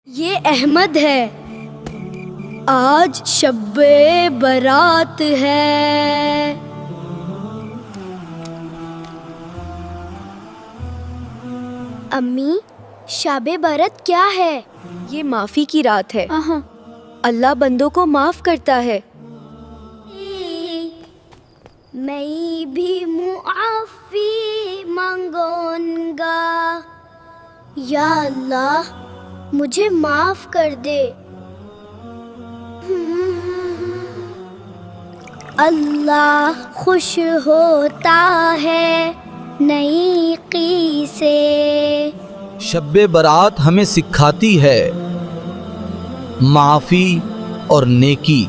یہ احمد ہے، آج شب برات ہے۔ امی، شب برات کیا ہے؟ یہ معافی کی رات ہے۔ اللہ بندوں کو معاف کرتا ہے۔ میں بھی معافی مانگوں گا، یا اللہ مجھے معاف کر دے۔ اللہ خوش ہوتا ہے نیکی سے۔ شب برات ہمیں سکھاتی ہے معافی اور نیکی۔